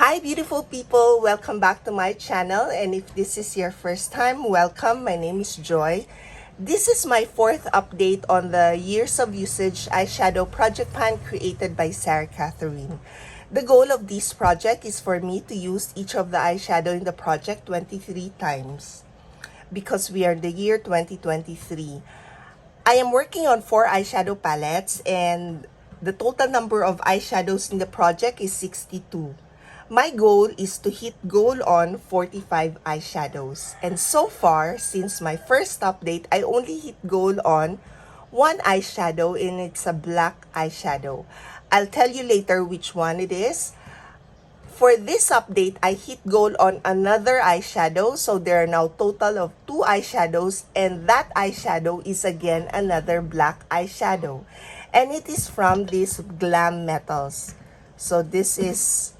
Hi beautiful people, welcome back to my channel, and if this is your first time, welcome. My name is Joy. This is my fourth update on the Years of Usage Eyeshadow Project Pan created by Sarah Catherine. The goal of this project is for me to use each of the eyeshadow in the project 23 times because we are in the year 2023. I am working on 4 eyeshadow palettes and the total number of eyeshadows in the project is 62. My goal is to hit goal on 45 eyeshadows. And so far, since my first update, I only hit goal on 1 eyeshadow and it's a black eyeshadow. I'll tell you later which one it is. For this update, I hit goal on another eyeshadow. So there are now total of 2 eyeshadows and that eyeshadow is again another black eyeshadow. And it is from these Glam Metals. So this is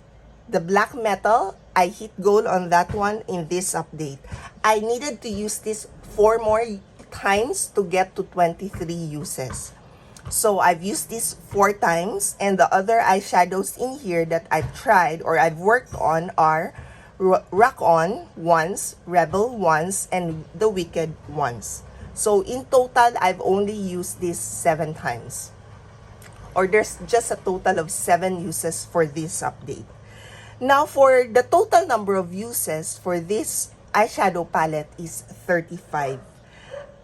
the black metal. I hit goal on that one in this update. I needed to use this 4 more times to get to 23 uses. So I've used this 4 times, and the other eyeshadows in here that I've tried or I've worked on are Rock On once, Rebel once, and The Wicked once. So in total, I've only used this 7 times. Or there's just a total of 7 uses for this update. Now, for the total number of uses for this eyeshadow palette is 35.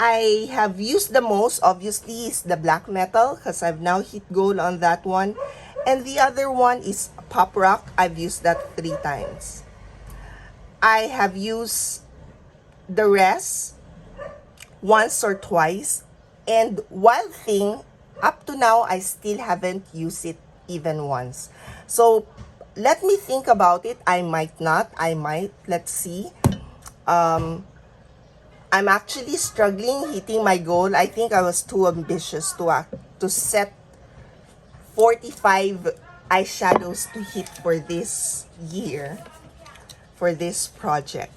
I have used the most, obviously, is the black metal because I've now hit goal on that one. And the other one is Pop Rock. I've used that 3 times. I have used the rest once or twice. And Wild Thing, up to now, I still haven't used it even once. So, let me think about it. I might not. I might. Let's see. I'm actually struggling hitting my goal. I think I was too ambitious to set 45 eyeshadows to hit for this year, for this project.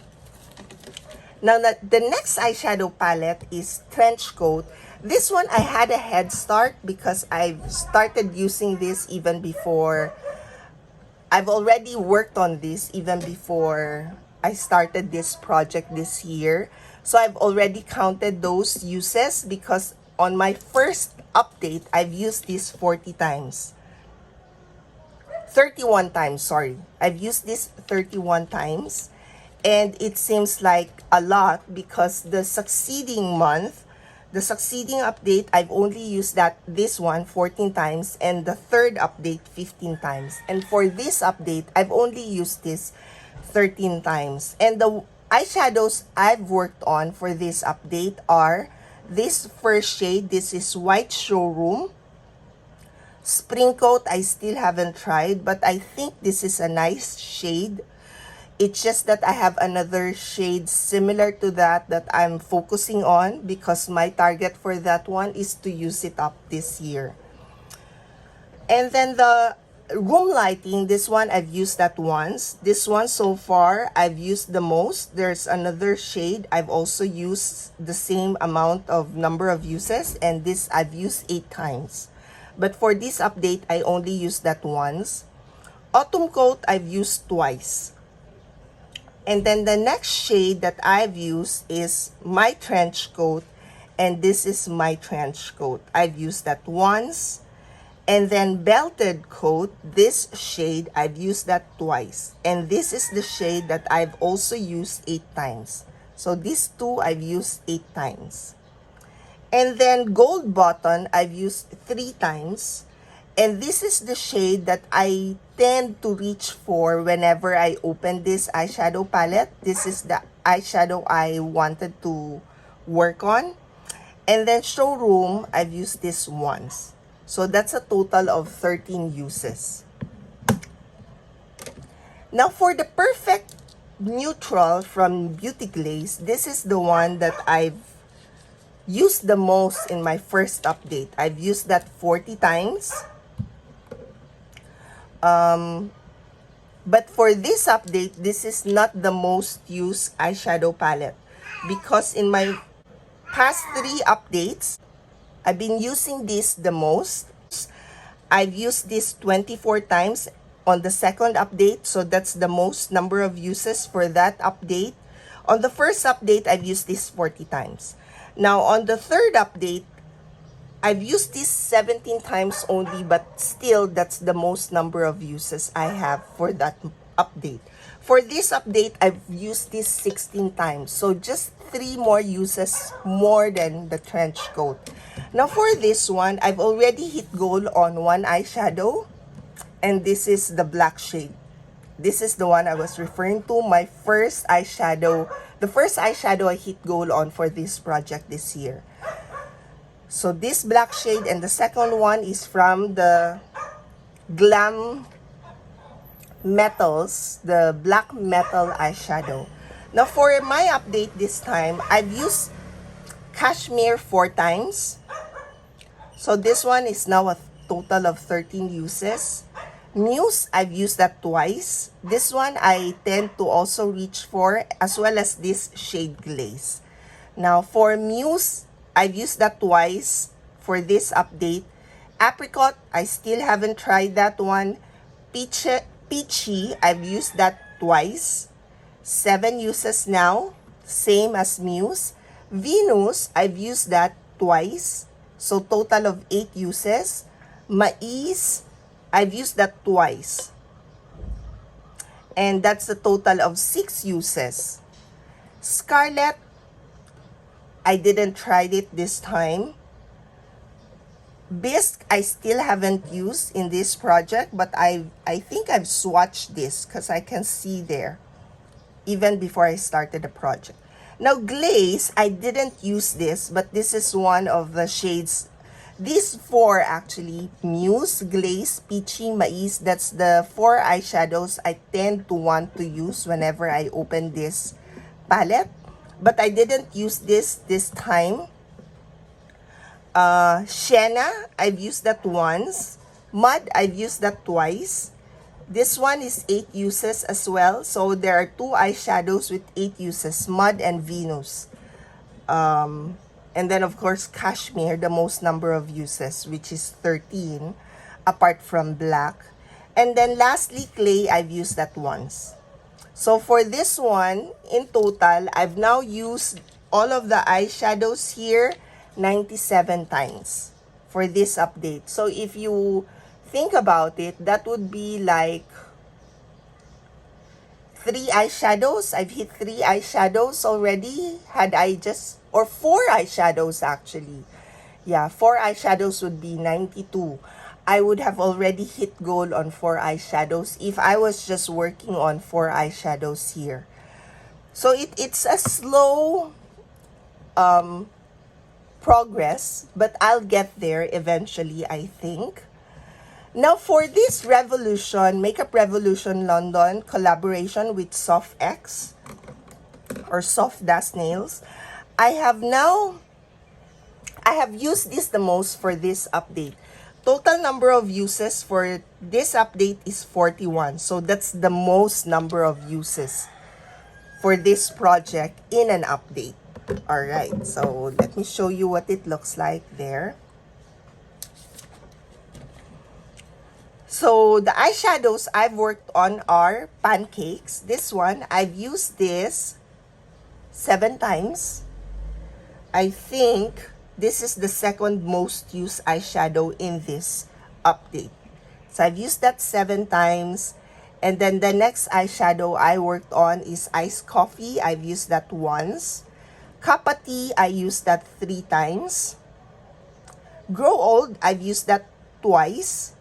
Now, the next eyeshadow palette is Trench Coat. This one, I had a head start because I've started using this even before. I've already worked on this even before I started this project this year. So I've already counted those uses because on my first update, I've used this 40 times. 31 times, sorry. I've used this 31 times. And it seems like a lot because the succeeding month, the succeeding update, I've only used this one 14 times and the third update 15 times. And for this update, I've only used this 13 times. And the eyeshadows I've worked on for this update are this first shade. This is White Showroom. Spring Coat, I still haven't tried, but I think this is a nice shade. It's just that I have another shade similar to that I'm focusing on because my target for that one is to use it up this year. And then the Room Lighting, this one I've used that once. This one so far I've used the most. There's another shade I've also used the same amount of number of uses, and this I've used 8 times. But for this update, I only used that once. Autumn Coat, I've used twice. And then the next shade that I've used is My Trench Coat. And this is My Trench Coat. I've used that once. And then Belted Coat, this shade, I've used that twice. And this is the shade that I've also used 8 times. So these 2 I've used 8 times. And then Gold Button, I've used 3 times. And this is the shade that I tend to reach for whenever I open this eyeshadow palette. This is the eyeshadow I wanted to work on. And then Showroom, I've used this once. So that's a total of 13 uses. Now for the Perfect Neutral from Beauty Glaze, this is the one that I've used the most in my first update. I've used that 40 times. But for this update, this is not the most used eyeshadow palette because in my past 3 updates, I've been using this the most. I've used this 24 times on the second update, so that's the most number of uses for that update. On the first update, I've used this 40 times. Now, on the third update, I've used this 17 times only, but still, that's the most number of uses I have for that update. For this update, I've used this 16 times. So just 3 more uses more than the trench coat. Now for this one, I've already hit gold on one eyeshadow. And this is the black shade. This is the one I was referring to, my first eyeshadow. The first eyeshadow I hit gold on for this project this year. So this black shade, and the second one is from the Glam Metals, the black metal eyeshadow. Now for my update this time, I've used Cashmere 4 times. So this one is now a total of 13 uses. Muse, I've used that twice. This one I tend to also reach for, as well as this shade Glaze. Now for Muse, I've used that twice for this update. Apricot, I still haven't tried that one. Peachy, I've used that twice. 7 uses now, same as Muse. Venus, I've used that twice. So total of 8 uses. Mais, I've used that twice. And that's a total of 6 uses. Scarlet, I didn't try it this time. Bisque, I still haven't used in this project, but I think I've swatched this because I can see there even before I started the project. Now Glaze, I didn't use this, but this is one of the shades. These 4 actually, Muse, Glaze, Peachy, Mais, that's the 4 eyeshadows I tend to want to use whenever I open this palette. But I didn't use this time. Sienna, I've used that once. Mud, I've used that twice. This one is 8 uses as well. So there are 2 eyeshadows with 8 uses, Mud and Venus. And then of course Cashmere, the most number of uses, which is 13, apart from black. And then lastly, Clay, I've used that once. So for this one, in total, I've now used all of the eyeshadows here 97 times for this update. So if you think about it, that would be like 3 eyeshadows. I've hit 3 eyeshadows already. Or 4 eyeshadows actually. Yeah, 4 eyeshadows would be 92. I would have already hit goal on 4 eyeshadows if I was just working on 4 eyeshadows here. So it's a slow progress, but I'll get there eventually, I think. Now for this Revolution, Makeup Revolution London collaboration with Soft X or Soft Dust Nails, I have used this the most for this update. Total number of uses for this update is 41. So that's the most number of uses for this project in an update. Alright, so let me show you what it looks like there. So the eyeshadows I've worked on are Pancakes. This one, I've used this 7 times. I think this is the second most used eyeshadow in this update. So I've used that 7 times. And then the next eyeshadow I worked on is Iced Coffee. I've used that once. Kappa Tea, I used that 3 times. Grow Old, I've used that twice.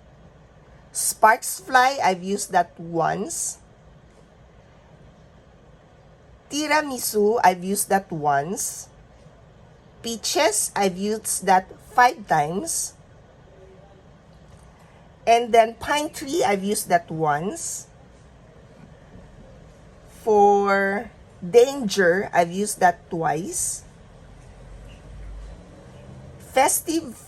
Sparks Fly, I've used that once. Tiramisu, I've used that once. Peaches, I've used that 5 times. And then Pine Tree, I've used that once. For Danger, I've used that twice. Festive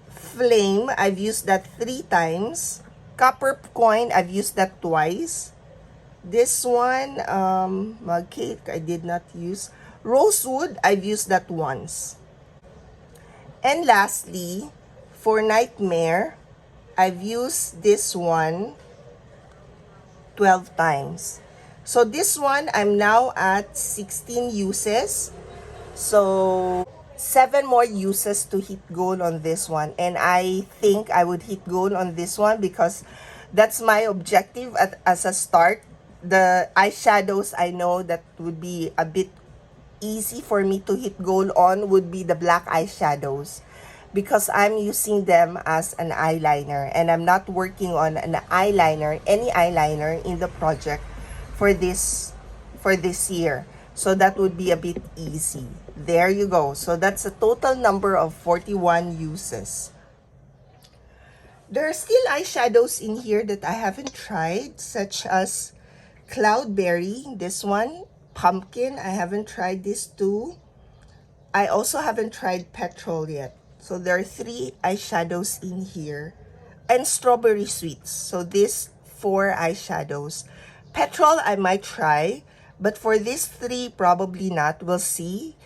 Flame, I've used that 3 times. Copper Coin, I've used that twice. This one, Mug Cake, I did not use. Rosewood, I've used that once. And lastly, for Nightmare, I've used this one 12 times. So this one, I'm now at 16 uses. So 7 more uses to hit gold on this one. And I think I would hit gold on this one because that's my objective as a start. The eyeshadows I know that would be a bit easy for me to hit gold on would be the black eyeshadows, because I'm using them as an eyeliner and I'm not working on an eyeliner, any eyeliner in the project for this year. So that would be a bit easy. There you go. So that's a total number of 41 uses. There are still eyeshadows in here that I haven't tried, such as Cloudberry, this one, Pumpkin, I haven't tried this too. I also haven't tried Petrol yet. So there are 3 eyeshadows in here. And Strawberry Sweets. So these 4 eyeshadows. Petrol I might try, but for these 3 probably not. We'll see.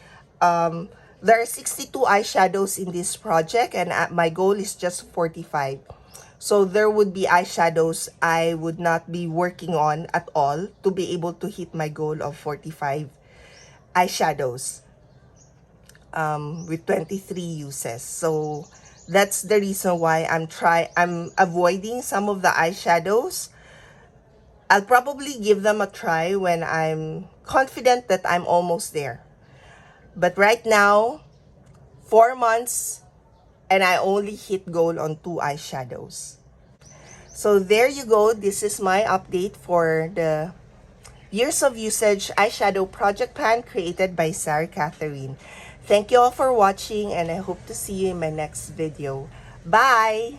There are 62 eyeshadows in this project and my goal is just 45. So there would be eyeshadows I would not be working on at all to be able to hit my goal of 45 eyeshadows with 23 uses. So that's the reason why I'm avoiding some of the eyeshadows. I'll probably give them a try when I'm confident that I'm almost there. But right now, 4 months, and I only hit goal on 2 eyeshadows. So there you go. This is my update for the Years of Usage Eyeshadow Project Plan created by Sarah Catherine. Thank you all for watching and I hope to see you in my next video. Bye!